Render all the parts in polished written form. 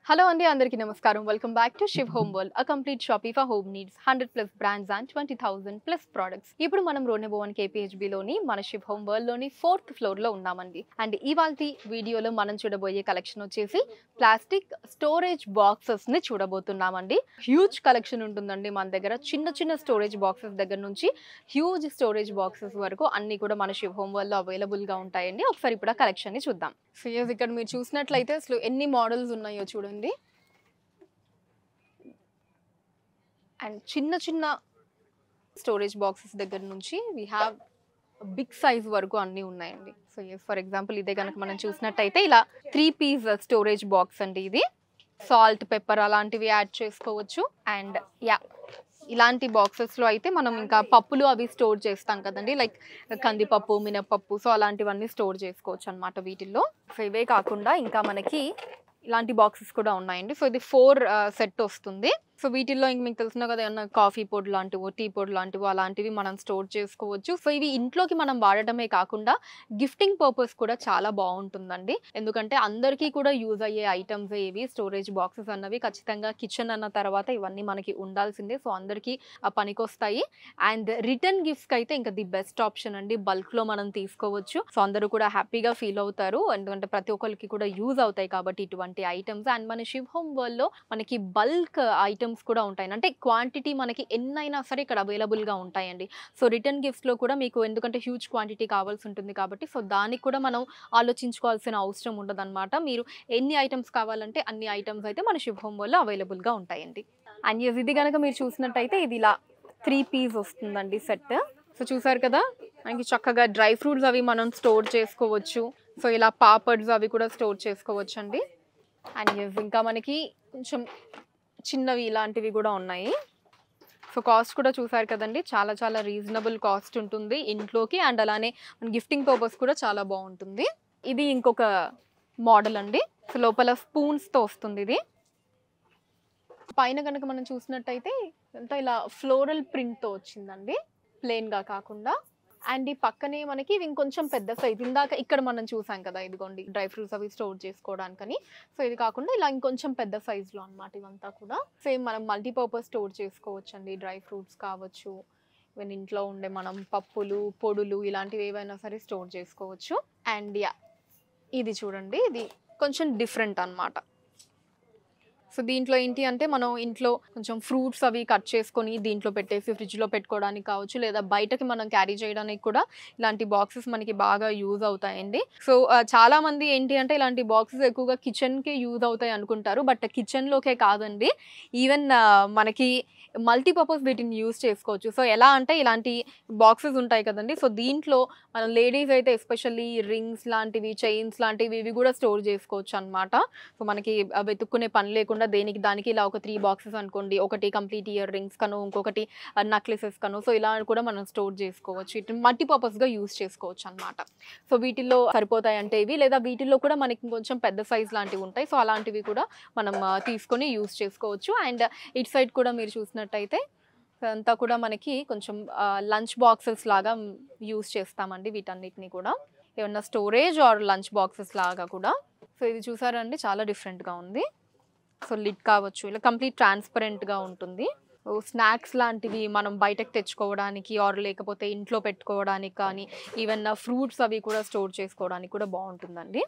Hello Andy, అందరికీ నమస్కారం. Welcome back to Shiv Home World, a complete shopping for home needs, 100 plus brands and 20,000 plus products. ఇప్పుడు మనం road number 1 KPHB లోని మన Shiv Home World లోని 4th floor లో ఉన్నామండి. అండ్ ఇవాల్టి వీడియోలో మనం చూడబోయే కలెక్షన్ వచ్చేసి ప్లాస్టిక్ స్టోరేజ్ బాక్సెస్ ని చూడబోతున్నామండి. హ్యూజ్ కలెక్షన్ ఉంటుందండి మన దగ్గర. చిన్న చిన్న స్టోరేజ్ బాక్సెస్ దగ్గర నుంచి హ్యూజ్ స్టోరేజ్ బాక్సెస్ వరకు అన్ని కూడా మన Shiv Home World లో అవైలబుల్ గా ఉంటాయండి. ఒకసారి ఇప్పుడు ఆ కలెక్షన్ ని చూద్దాం. సో ఇక్కడ మీరు చూసినట్లయితే అసలు ఎన్ని మోడల్స్ ఉన్నాయో చూడండి. అండ్ చిన్న చిన్న స్టోరేజ్ బాక్సెస్ దగ్గర నుంచి వీ హ్యావ్ బిగ్ సైజ్ వరకు అన్నీ ఉన్నాయండి. సో ఫర్ ఎగ్జాంపుల్ ఇదే కనుక మనం చూసినట్టయితే ఇలా 3 పీస్ స్టోరేజ్ బాక్స్ అండి. ఇది సాల్ట్ పెప్పర్ అలాంటివి యాడ్ చేసుకోవచ్చు. అండ్ ఇలాంటి బాక్సెస్లో అయితే మనం ఇంకా పప్పులు అవి స్టోర్ చేస్తాం కదండి, లైక్ కందిపప్పు, మినపప్పు, సో అలాంటివన్నీ స్టోర్ చేసుకోవచ్చు అనమాట వీటిల్లో. సో ఇవే కాకుండా ఇంకా మనకి ఇలాంటి బాక్సెస్ కూడా ఉన్నాయండి. సో ఇది 4 సెట్ వస్తుంది. సో వీటిల్లో ఇంక మీకు తెలిసిన కదా ఏమన్నా కాఫీ పొడి లాంటివో, టీ పొడి లాంటివో అలాంటివి మనం స్టోర్ చేసుకోవచ్చు. సో ఇవి ఇంట్లోకి మనం వాడటమే కాకుండా గిఫ్టింగ్ పర్పస్ కూడా చాలా బాగుంటుందండి. ఎందుకంటే అందరికీ కూడా యూజ్ అయ్యే ఐటమ్స్ ఇవి స్టోరేజ్ బాక్సెస్ అన్నవి. ఖచ్చితంగా కిచెన్ అన్న తర్వాత ఇవన్నీ మనకి ఉండాల్సిందే. సో అందరికీ పనికొస్తాయి. అండ్ రిటర్న్ గిఫ్ట్స్కి అయితే ఇంకా ది బెస్ట్ ఆప్షన్ అండి. బల్క్లో మనం తీసుకోవచ్చు. సో అందరూ కూడా హ్యాపీగా ఫీల్ అవుతారు. ఎందుకంటే ప్రతి ఒక్కరికి కూడా యూజ్ అవుతాయి కాబట్టి ఇటువంటి ఐటమ్స్. అండ్ మన Shiv Home World లో మనకి బల్క్ ఐటమ్స్ కూడా ఉంటాయి. అంటే క్వాంటిటీ మనకి ఎన్నైనా సరే ఇక్కడ అవైలబుల్గా ఉంటాయండి. సో రిటర్న్ గిఫ్ట్స్లో కూడా మీకు ఎందుకంటే హ్యూజ్ క్వాంటిటీ కావాల్సి ఉంటుంది కాబట్టి సో దానికి కూడా మనం ఆలోచించుకోవాల్సిన అవసరం ఉండదన్నమాట. మీరు ఎన్ని ఐటమ్స్ కావాలంటే అన్ని ఐటమ్స్ అయితే మన Shiv Home World లో అవైలబుల్గా ఉంటాయండి. అండ్ ఇది కనుక మీరు చూసినట్టయితే ఇది ఇలా 3 పీస్ వస్తుందండి సెట్. సో చూసారు కదా, మనకి చక్కగా డ్రై ఫ్రూట్స్ అవి మనం స్టోర్ చేసుకోవచ్చు. సో ఇలా పాపడ్స్ అవి కూడా స్టోర్ చేసుకోవచ్చు అండి. అండ్ ఇంకా మనకి కొంచెం చిన్నవి ఇలాంటివి కూడా ఉన్నాయి. సో కాస్ట్ కూడా చూసారు కదండి, చాలా చాలా రీజనబుల్ కాస్ట్ ఉంటుంది ఇంట్లోకి. అండ్ అలానే గిఫ్టింగ్ పర్పస్ కూడా చాలా బాగుంటుంది. ఇది ఇంకొక మోడల్ అండి. సో లోపల స్పూన్స్తో వస్తుంది. ఇది పైన కనుక మనం చూసినట్టయితే అంతా ఇలా ఫ్లోరల్ ప్రింట్తో వచ్చిందండి, ప్లెయిన్గా కాకుండా. అండ్ ఈ పక్కనే మనకి ఇవి ఇంకొంచెం పెద్ద సైజ్. ఇందాక ఇక్కడ మనం చూసాం కదా, ఇదిగోండి డ్రై ఫ్రూట్స్ అవి స్టోర్ చేసుకోవడానికని. సో ఇది కాకుండా ఇలా ఇంకొంచెం పెద్ద సైజులో అనమాట. ఇవంతా కూడా సేమ్ మనం మల్టీపర్పస్ స్టోర్ చేసుకోవచ్చు అండి. డ్రై ఫ్రూట్స్ కావచ్చు, ఈవెన్ ఇంట్లో ఉండే మనం పప్పులు, పొడులు ఇలాంటివి ఏవైనా సరే స్టోర్ చేసుకోవచ్చు. అండ్ ఇది చూడండి, ఇది కొంచెం డిఫరెంట్ అనమాట. సో దీంట్లో ఏంటి అంటే మనం ఇంట్లో కొంచెం ఫ్రూట్స్ అవి కట్ చేసుకొని దీంట్లో పెట్టేసి ఫ్రిడ్జ్లో పెట్టుకోవడానికి కావచ్చు, లేదా బయటకి మనం క్యారీ చేయడానికి కూడా ఇలాంటి బాక్సెస్ మనకి బాగా యూజ్ అవుతాయండి. సో చాలా మంది ఏంటి అంటే ఇలాంటి బాక్సెస్ ఎక్కువగా కిచెన్కే యూజ్ అవుతాయి అనుకుంటారు. బట్ కిచెన్లోకే కాదండి, ఈవెన్ మనకి మల్టీపర్పస్ వీటిని యూజ్ చేసుకోవచ్చు. సో ఎలా అంటే ఇలాంటి బాక్సెస్ ఉంటాయి కదండి, సో దీంట్లో మనం లేడీస్ అయితే ఎస్పెషల్లీ రింగ్స్ లాంటివి, చైన్స్ లాంటివి ఇవి కూడా స్టోర్ చేసుకోవచ్చు అనమాట. సో మనకి వెతుక్కునే పని లేకుండా దేనికి దానికి ఇలా ఒక 3 బాక్సెస్ అనుకోండి, ఒకటి కంప్లీట్ ఇయర్ రింగ్స్ కను, ఇంకొకటి నెక్లెసెస్ కను, సో ఇలా కూడా మనం స్టోర్ చేసుకోవచ్చు. ఇటు మల్టీపర్పస్గా యూజ్ చేసుకోవచ్చు అనమాట. సో వీటిల్లో సరిపోతాయి అంటే ఇవి, లేదా వీటిల్లో కూడా మనకి కొంచెం పెద్ద సైజ్ లాంటివి ఉంటాయి. సో అలాంటివి కూడా మనం తీసుకొని యూజ్ చేసుకోవచ్చు. అండ్ ఇటు సైడ్ కూడా మీరు చూసినట్టయితే అంతా కూడా మనకి కొంచెం లంచ్ బాక్సెస్ లాగా యూజ్ చేస్తామండి వీటన్నిటిని కూడా, ఏమన్నా స్టోరేజ్ ఆర్ లంచ్ బాక్సెస్ లాగా కూడా. సో ఇది చూసారండి, చాలా డిఫరెంట్గా ఉంది. సో లిడ్ కావచ్చు ఇలా కంప్లీట్ ట్రాన్స్పరెంట్గా ఉంటుంది. స్నాక్స్ లాంటివి మనం బయటకు తెచ్చుకోవడానికి ఆర్ లేకపోతే ఇంట్లో పెట్టుకోవడానికి కానీ, ఈవెన్ ఫ్రూట్స్ అవి కూడా స్టోర్ చేసుకోవడానికి కూడా బాగుంటుందండి.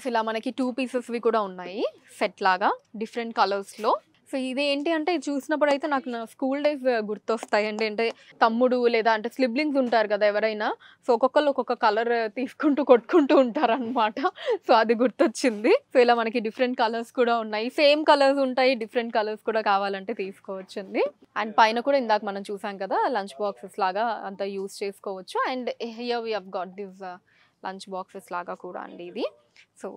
సో ఇలా మనకి 2 పీసెస్వి కూడా ఉన్నాయి సెట్ లాగా డిఫరెంట్ కలర్స్లో. సో ఇది ఏంటి అంటే ఇది చూసినప్పుడు అయితే నాకు నా స్కూల్ డేస్ గుర్తొస్తాయండి. అంటే తమ్ముడు లేదా అంటే సిబ్లింగ్స్ ఉంటారు కదా ఎవరైనా, సో ఒక్కొక్కరు ఒక్కొక్క కలర్ తీసుకుంటూ కొట్టుకుంటూ ఉంటారనమాట. సో అది గుర్తొచ్చింది. సో ఇలా మనకి డిఫరెంట్ కలర్స్ కూడా ఉన్నాయి. సేమ్ కలర్స్ ఉంటాయి, డిఫరెంట్ కలర్స్ కూడా కావాలంటే తీసుకోవచ్చండి. అండ్ పైన కూడా ఇందాక మనం చూసాం కదా లంచ్ బాక్సెస్ లాగా అంతా యూజ్ చేసుకోవచ్చు. And here we have got this lunch boxes లాగా కూడా అండి ఇది. సో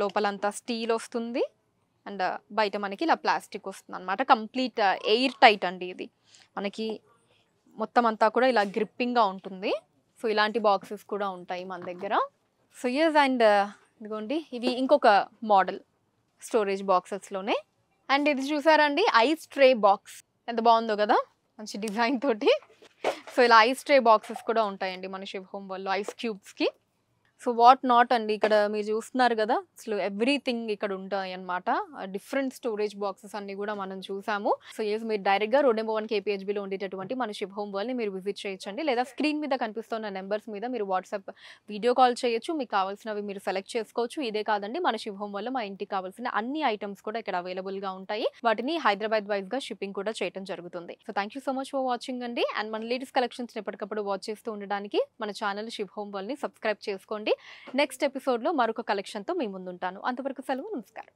లోపలంతా స్టీల్ వస్తుంది అండ్ బయట మనకి ఇలా ప్లాస్టిక్ వస్తుంది అనమాట. కంప్లీట్ ఎయిర్ టైట్ అండి ఇది. మనకి మొత్తం అంతా కూడా ఇలా గ్రిప్పింగ్గా ఉంటుంది. సో ఇలాంటి బాక్సెస్ కూడా ఉంటాయి మన దగ్గర. సో అండ్ ఇదిగోండి, ఇవి ఇంకొక మోడల్ స్టోరేజ్ బాక్సెస్లోనే. అండ్ ఇది చూసారండి, ఐస్ ట్రే బాక్స్ ఎంత బాగుందో కదా, మంచి డిజైన్ తోటి. సో ఇలా ఐస్ ట్రే బాక్సెస్ కూడా ఉంటాయండి మన Shiv Home World లో ఐస్ క్యూబ్స్కి. సో వాట్ నాట్ అండి. ఇక్కడ మీరు చూస్తున్నారు గదా! అసలు ఎవ్రీథింగ్ ఇక్కడ ఉంటాయన్నమాట. డిఫరెంట్ స్టోరేజ్ బాక్సెస్ అన్నీ గూడా మనం చూసాము. సో యెస్, మీరు డైరెక్ట్‌గా రోడ్ నంబర్ 1 కేపీహెచ్‌బీలో ఉండేటటువంటి మన శుభ్ హోమ్ వరల్డ్‌ని మీరు విజిట్ చేయొచ్చండి. లేదా స్క్రీన్ మీద కనిపిస్తున్న నంబర్స్ మీద మీరు వాట్సాప్ వీడియో కాల్ చేయొచ్చు. మీకు కావాల్సినవి మీరు సెలెక్ట్ చేసుకోవచ్చు. ఇదే కాదండి, మన శుభ్ హోమ్ వరల్డ్‌లో మా ఇంటికి కావాల్సిన అన్ని ఐటెమ్స్ కూడా ఇక్కడ అవైలబుల్‌గా ఉంటాయి. వాటిని హైదరాబాద్ వైస్‌గా షిప్పింగ్ కూడా చేయడం జరుగుతుంది. So thank you so much for watching అండి. అండ్ మన లేటెస్ట్ కలెక్షన్స్‌ని ఎప్పటికప్పుడు వాచ్ చేస్తూ ఉండడానికి మన ఛానల్ శుభ్ హోమ్ వరల్డ్‌ని సబ్స్క్రైబ్ చేసుకోండి. నెక్స్ట్ ఎపిసోడ్‌లో మరొక కలెక్షన్‌తో మీ ముందుంటాను. అంతవరకు సెలవు. నమస్కారం.